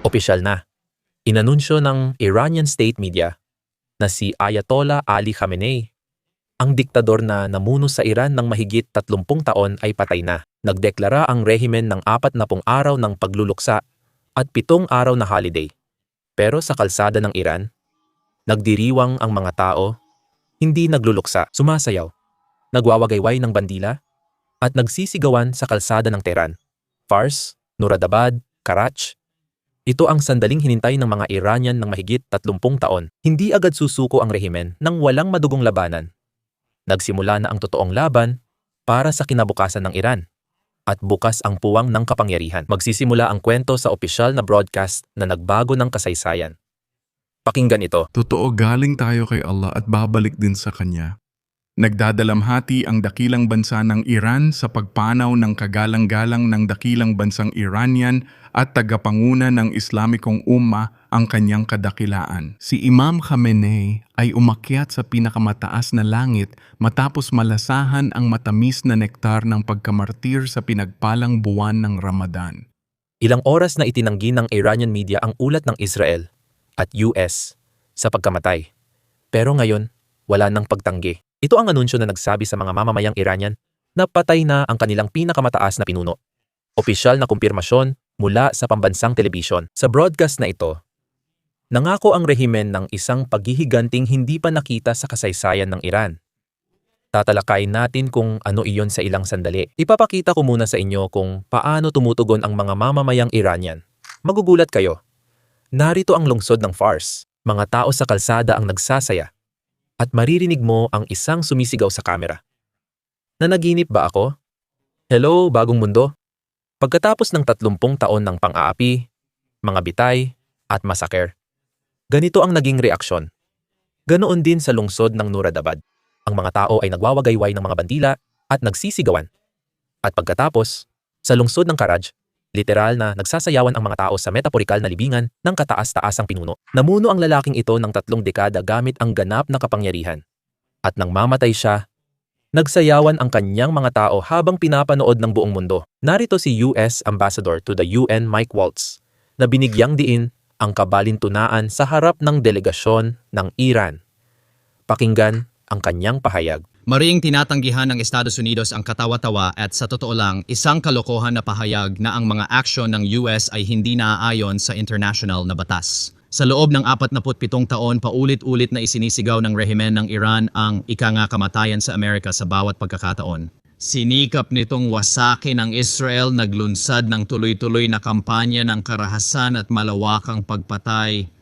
Opisyal na. Inanunsyo ng Iranian state media na si Ayatollah Ali Khamenei, ang diktador na namuno sa Iran ng mahigit 30 taon ay patay na. Nagdeklara ang rehimen ng 40 araw ng pagluluksa at 7 araw na holiday. Pero sa kalsada ng Iran, nagdiriwang ang mga tao, hindi nagluluksa, sumasayaw, nagwawagayway ng bandila, at nagsisigawan sa kalsada ng Tehran, Fars, Nuradabad, Karach. Ito ang sandaling hinintay ng mga Iranian ng mahigit 30 taon. Hindi agad susuko ang rehimen nang walang madugong labanan. Nagsimula na ang totoong laban para sa kinabukasan ng Iran. At bukas ang puwang ng kapangyarihan. Magsisimula ang kwento sa opisyal na broadcast na nagbago ng kasaysayan. Pakinggan ito. Totoo, galing tayo kay Allah at babalik din sa Kanya. Nagdadalamhati ang dakilang bansa ng Iran sa pagpanaw ng kagalang-galang ng dakilang bansang Iranian at tagapanguna ng Islamikong Umma ang kanyang kadakilaan. Si Imam Khamenei ay umakyat sa pinakamataas na langit matapos malasahan ang matamis na nektar ng pagkamartir sa pinagpalang buwan ng Ramadan. Ilang oras na itinanggi ng Iranian media ang ulat ng Israel at US sa pagkamatay. Pero ngayon, wala nang pagtanggi. Ito ang anunsyo na nagsabi sa mga mamamayang Iranian na patay na ang kanilang pinakamataas na pinuno. Opisyal na kumpirmasyon mula sa pambansang telebisyon. Sa broadcast na ito, nangako ang rehimen ng isang paghihiganting hindi pa nakita sa kasaysayan ng Iran. Tatalakayin natin kung ano iyon sa ilang sandali. Ipapakita ko muna sa inyo kung paano tumutugon ang mga mamamayang Iranian. Magugulat kayo. Narito ang lungsod ng Fars. Mga tao sa kalsada ang nagsasaya. At maririnig mo ang isang sumisigaw sa kamera. Nanaginip ba ako? Hello, bagong mundo? Pagkatapos ng 30 taon ng pang-aapi, mga bitay, at masaker, ganito ang naging reaksyon. Ganoon din sa lungsod ng Nuradabad. Ang mga tao ay nagwawagayway ng mga bandila at nagsisigawan. At pagkatapos, sa lungsod ng Karaj, literal na nagsasayawan ang mga tao sa metaporikal na libingan ng kataas-taasang pinuno. Namuno ang lalaking ito ng 3 dekada gamit ang ganap na kapangyarihan. At nang mamatay siya, nagsayawan ang kanyang mga tao habang pinapanood ng buong mundo. Narito si US Ambassador to the UN Mike Waltz na binigyang diin ang kabalintunaan sa harap ng delegasyon ng Iran. Pakinggan ang kanyang pahayag. Mariing tinatanggihan ng Estados Unidos ang katawa-tawa at sa totoo lang, isang kalokohan na pahayag na ang mga aksyon ng US ay hindi naaayon sa international na batas. Sa loob ng 47 taon, paulit-ulit na isinisigaw ng rehimen ng Iran ang kamatayan sa Amerika sa bawat pagkakataon. Sinikap nitong wasakin ng Israel, naglunsad ng tuloy-tuloy na kampanya ng karahasan at malawakang pagpatay.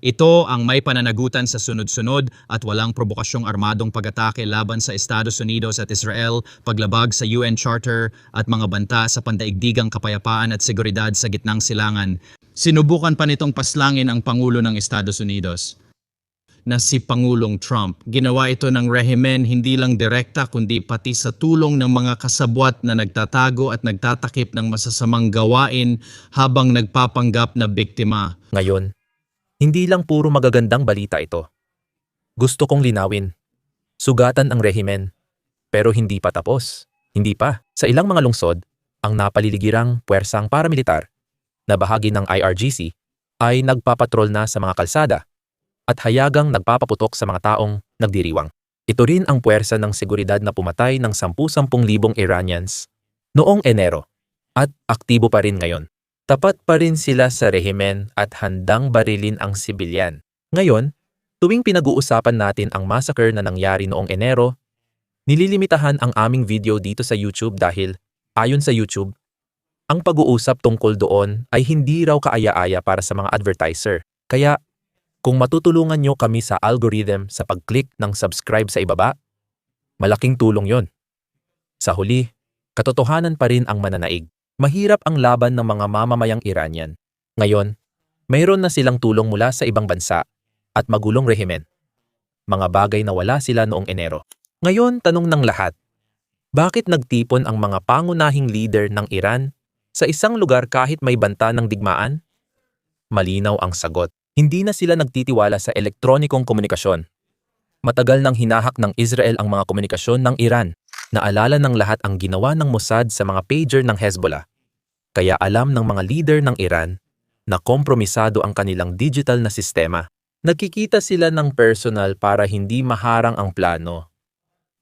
Ito ang may pananagutan sa sunod-sunod at walang probokasyong armadong pag-atake laban sa Estados Unidos at Israel, paglabag sa UN Charter at mga banta sa pandaigdigang kapayapaan at seguridad sa gitnang silangan. Sinubukan pa nitong paslangin ang Pangulo ng Estados Unidos na si Pangulong Trump. Ginawa ito ng rehimen hindi lang direkta kundi pati sa tulong ng mga kasabwat na nagtatago at nagtatakip ng masasamang gawain habang nagpapanggap na biktima. Ngayon, hindi lang puro magagandang balita ito. Gusto kong linawin. Sugatan ang rehimen. Pero hindi pa tapos. Hindi pa. Sa ilang mga lungsod, ang napaliligirang puwersang paramilitar na bahagi ng IRGC ay nagpapatrol na sa mga kalsada at hayagang nagpapaputok sa mga taong nagdiriwang. Ito rin ang puwersa ng seguridad na pumatay ng 10,000 Iranians noong Enero at aktibo pa rin ngayon. Tapat pa rin sila sa rehimen at handang barilin ang sibilyan. Ngayon, tuwing pinag-uusapan natin ang massacre na nangyari noong Enero, nililimitahan ang aming video dito sa YouTube dahil, ayon sa YouTube, ang pag-uusap tungkol doon ay hindi raw kaaya-aya para sa mga advertiser. Kaya, kung matutulungan nyo kami sa algorithm sa pag-click ng subscribe sa ibaba, malaking tulong yon. Sa huli, katotohanan pa rin ang mananaig. Mahirap ang laban ng mga mamamayang Iranian. Ngayon, mayroon na silang tulong mula sa ibang bansa at magulong rehimen. Mga bagay na wala sila noong Enero. Ngayon, tanong ng lahat, bakit nagtipon ang mga pangunahing leader ng Iran sa isang lugar kahit may banta ng digmaan? Malinaw ang sagot. Hindi na sila nagtitiwala sa elektronikong komunikasyon. Matagal nang hinahak ng Israel ang mga komunikasyon ng Iran. Naalala ng lahat ang ginawa ng Mossad sa mga pager ng Hezbollah. Kaya alam ng mga leader ng Iran na kompromisado ang kanilang digital na sistema. Nagkikita sila ng personal para hindi maharang ang plano.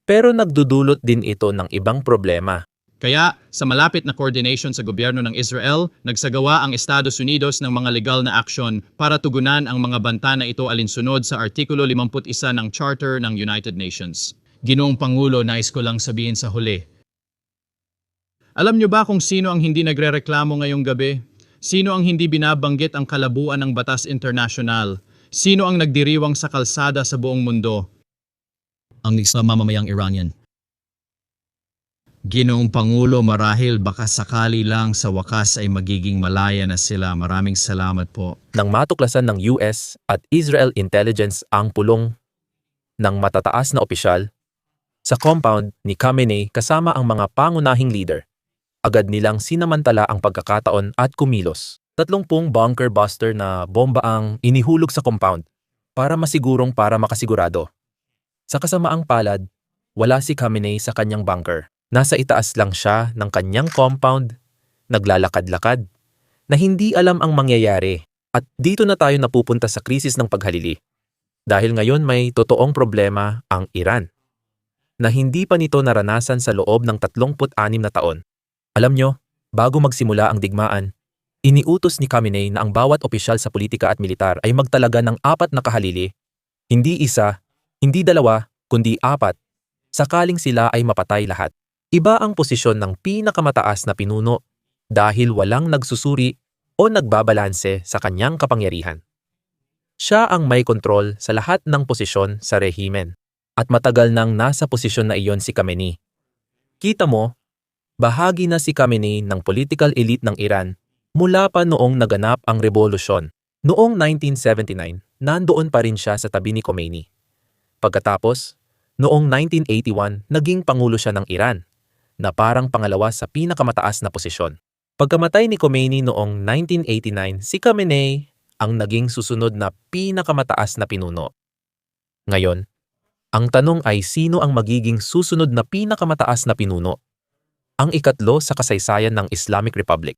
Pero nagdudulot din ito ng ibang problema. Kaya, sa malapit na coordination sa gobyerno ng Israel, nagsagawa ang Estados Unidos ng mga legal na aksyon para tugunan ang mga banta na ito alinsunod sa Artikulo 51 ng Charter ng United Nations. Ginoong Pangulo, nais ko lang sabihin sa huli. Alam niyo ba kung sino ang hindi nagrereklamo ngayong gabi? Sino ang hindi binabanggit ang kalabuan ng batas internasyonal? Sino ang nagdiriwang sa kalsada sa buong mundo? Ang isa mamamayang Iranian. Ginoong Pangulo, marahil baka sakali lang sa wakas ay magiging malaya na sila. Maraming salamat po. Nang matuklasan ng US at Israel intelligence ang pulong ng matataas na opisyal sa compound ni Khamenei kasama ang mga pangunahing leader, agad nilang sinamantala ang pagkakataon at kumilos. 30 bunker buster na bomba ang inihulog sa compound para makasigurado. Sa kasamaang palad, wala si Khamenei sa kanyang bunker. Nasa itaas lang siya ng kanyang compound, naglalakad-lakad, na hindi alam ang mangyayari. At dito na tayo napupunta sa krisis ng paghalili. Dahil ngayon may totoong problema ang Iran, na hindi pa nito naranasan sa loob ng 36 na taon. Alam nyo, bago magsimula ang digmaan, iniutos ni Khamenei na ang bawat opisyal sa politika at militar ay magtalaga ng 4 na kahalili, hindi isa, hindi 2, kundi 4, sakaling sila ay mapatay lahat. Iba ang posisyon ng pinakamataas na pinuno dahil walang nagsusuri o nagbabalanse sa kanyang kapangyarihan. Siya ang may kontrol sa lahat ng posisyon sa rehimen at matagal nang nasa posisyon na iyon si Khamenei. Kita mo, bahagi na si Khamenei ng political elite ng Iran mula pa noong naganap ang revolusyon. Noong 1979, nandoon pa rin siya sa tabi ni Khomeini. Pagkatapos, noong 1981, naging pangulo siya ng Iran, na parang pangalawa sa pinakamataas na posisyon. Pagkamatay ni Khomeini noong 1989, si Khamenei ang naging susunod na pinakamataas na pinuno. Ngayon, ang tanong ay sino ang magiging susunod na pinakamataas na pinuno? Ang ikatlo sa kasaysayan ng Islamic Republic.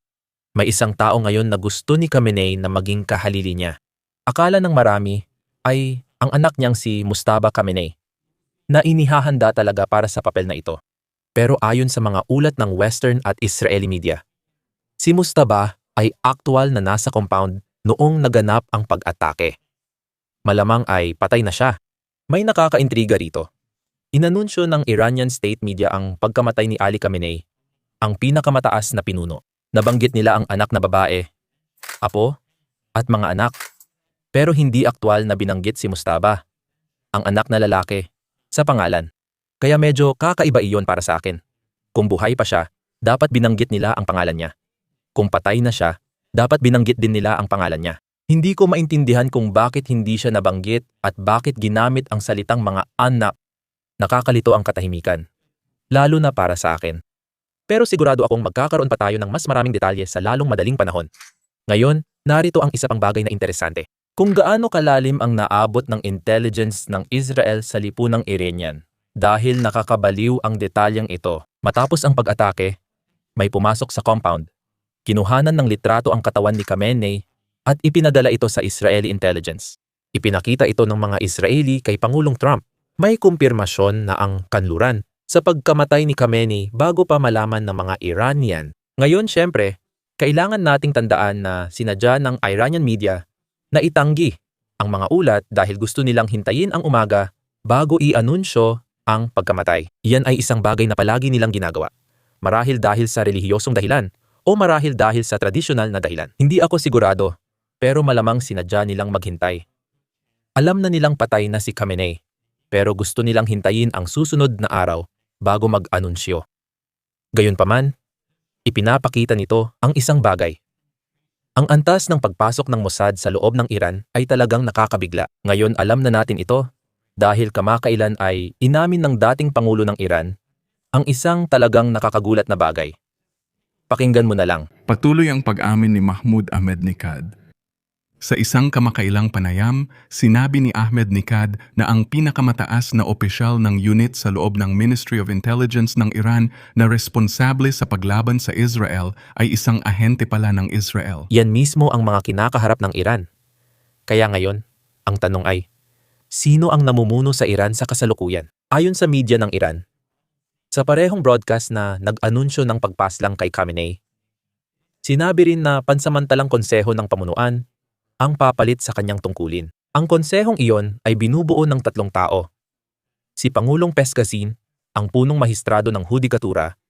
May isang tao ngayon na gusto ni Khamenei na maging kahalili niya. Akala ng marami ay ang anak niyang si Mustafa Khamenei, na inihahanda talaga para sa papel na ito. Pero ayon sa mga ulat ng Western at Israeli media, si Mustafa ay aktual na nasa compound noong naganap ang pag-atake. Malamang ay patay na siya. May nakakaintriga rito. Inanunsyo ng Iranian state media ang pagkamatay ni Ali Khamenei, ang pinakamataas na pinuno. Nabanggit nila ang anak na babae, apo, at mga anak. Pero hindi aktual na binanggit si Mustafa, ang anak na lalaki, sa pangalan. Kaya medyo kakaiba iyon para sa akin. Kung buhay pa siya, dapat binanggit nila ang pangalan niya. Kung patay na siya, dapat binanggit din nila ang pangalan niya. Hindi ko maintindihan kung bakit hindi siya nabanggit at bakit ginamit ang salitang mga anak. Nakakalito ang katahimikan, lalo na para sa akin. Pero sigurado akong magkakaroon pa tayo ng mas maraming detalye sa lalong madaling panahon. Ngayon, narito ang isa pang bagay na interesante. Kung gaano kalalim ang naabot ng intelligence ng Israel sa lipunang Iranian. Dahil nakakabaliw ang detalyeng ito. Matapos ang pag-atake, may pumasok sa compound. Kinuhanan ng litrato ang katawan ni Khamenei at ipinadala ito sa Israeli intelligence. Ipinakita ito ng mga Israeli kay Pangulong Trump. May kumpirmasyon na ang kanluran sa pagkamatay ni Khamenei bago pa malaman ng mga Iranian. Ngayon, syempre, kailangan nating tandaan na sinadya ng Iranian media na itanggi ang mga ulat dahil gusto nilang hintayin ang umaga bago i-anunsyo ang pagkamatay. Iyan ay isang bagay na palagi nilang ginagawa. Marahil dahil sa relihiyosong dahilan o marahil dahil sa tradisyonal na dahilan. Hindi ako sigurado, pero malamang sinadya nilang maghintay. Alam na nilang patay na si Khamenei, pero gusto nilang hintayin ang susunod na araw bago mag-anunsyo. Gayunpaman, ipinapakita nito ang isang bagay. Ang antas ng pagpasok ng Mossad sa loob ng Iran ay talagang nakakabigla. Ngayon alam na natin ito dahil kamakailan ay inamin ng dating Pangulo ng Iran ang isang talagang nakakagulat na bagay. Pakinggan mo na lang. Patuloy ang pag-amin ni Mahmoud Ahmadinejad Sa isang kamakailang panayam, sinabi ni Ahmed Nikad na ang pinakamataas na opisyal ng unit sa loob ng Ministry of Intelligence ng Iran na responsable sa paglaban sa Israel ay isang ahente pala ng Israel. Yan mismo ang mga kinakaharap ng Iran. Kaya ngayon, ang tanong ay, sino ang namumuno sa Iran sa kasalukuyan? Ayon sa media ng Iran, sa parehong broadcast na nag-anunsyo ng pagpaslang kay Khamenei, sinabi rin na pansamantalang konseho ng pamunuan ang papalit sa kanyang tungkulin. Ang konsehong iyon ay binubuo ng 3 tao. Si Pangulong Peskazin, ang punong mahistrado ng hudikatura,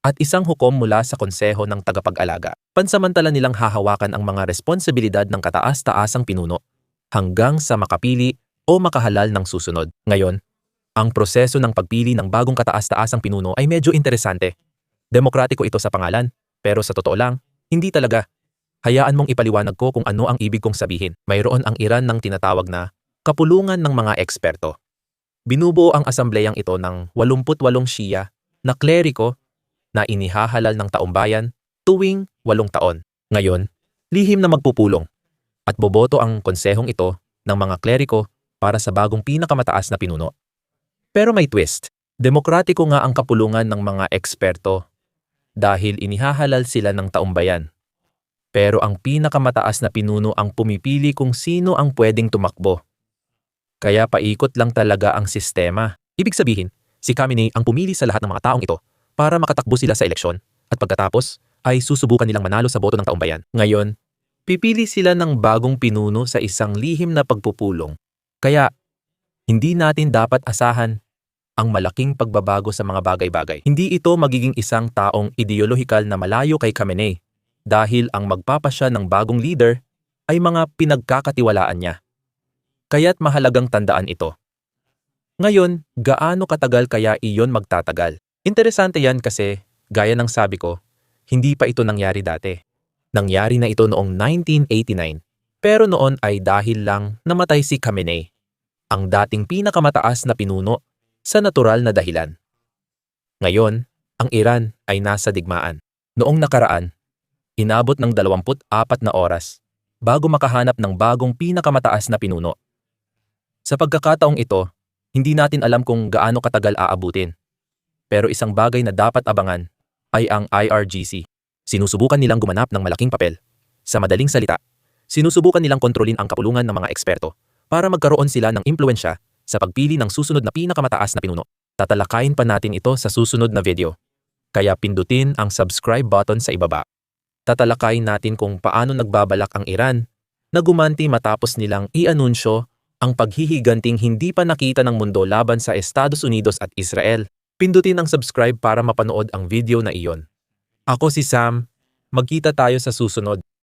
at isang hukom mula sa konseho ng tagapag-alaga. Pansamantala nilang hahawakan ang mga responsibilidad ng kataas-taasang pinuno hanggang sa makapili o makahalal ng susunod. Ngayon, ang proseso ng pagpili ng bagong kataas-taasang pinuno ay medyo interesante. Demokratiko ito sa pangalan, pero sa totoo lang, hindi talaga. Hayaan mong ipaliwanag ko kung ano ang ibig kong sabihin. Mayroon ang Iran ng tinatawag na kapulungan ng mga eksperto. Binubuo ang asambleyang ito ng 88 Shia na kleriko na inihahalal ng taumbayan tuwing 8 taon. Ngayon, lihim na magpupulong at boboto ang konsehong ito ng mga kleriko para sa bagong pinakamataas na pinuno. Pero may twist. Demokratiko nga ang kapulungan ng mga eksperto dahil inihahalal sila ng taumbayan. Pero ang pinakamataas na pinuno ang pumipili kung sino ang pwedeng tumakbo. Kaya paikot lang talaga ang sistema. Ibig sabihin, si Khamenei ang pumili sa lahat ng mga taong ito para makatakbo sila sa eleksyon at pagkatapos ay susubukan nilang manalo sa boto ng taumbayan. Ngayon, pipili sila ng bagong pinuno sa isang lihim na pagpupulong. Kaya, hindi natin dapat asahan ang malaking pagbabago sa mga bagay-bagay. Hindi ito magiging isang taong ideolohikal na malayo kay Khamenei dahil ang magpapasya ng bagong leader ay mga pinagkakatiwalaan niya. Kaya't mahalagang tandaan ito. Ngayon, gaano katagal kaya iyon magtatagal? Interesante yan kasi, gaya ng sabi ko, hindi pa ito nangyari dati. Nangyari na ito noong 1989, pero noon ay dahil lang namatay si Khamenei, ang dating pinakamataas na pinuno sa natural na dahilan. Ngayon, ang Iran ay nasa digmaan. Noong nakaraan, inabot ng 24 na oras bago makahanap ng bagong pinakamataas na pinuno. Sa pagkakataong ito, hindi natin alam kung gaano katagal aabutin. Pero isang bagay na dapat abangan ay ang IRGC. Sinusubukan nilang gumanap ng malaking papel. Sa madaling salita, sinusubukan nilang kontrolin ang kapulungan ng mga eksperto para magkaroon sila ng impluwensya sa pagpili ng susunod na pinakamataas na pinuno. Tatalakayin pa natin ito sa susunod na video. Kaya pindutin ang subscribe button sa ibaba. Tatalakayin natin kung paano nagbabalak ang Iran na gumanti matapos nilang i-anunsyo ang paghihiganting hindi pa nakita ng mundo laban sa Estados Unidos at Israel. Pindutin ang subscribe para mapanood ang video na iyon. Ako si Sam, magkita tayo sa susunod.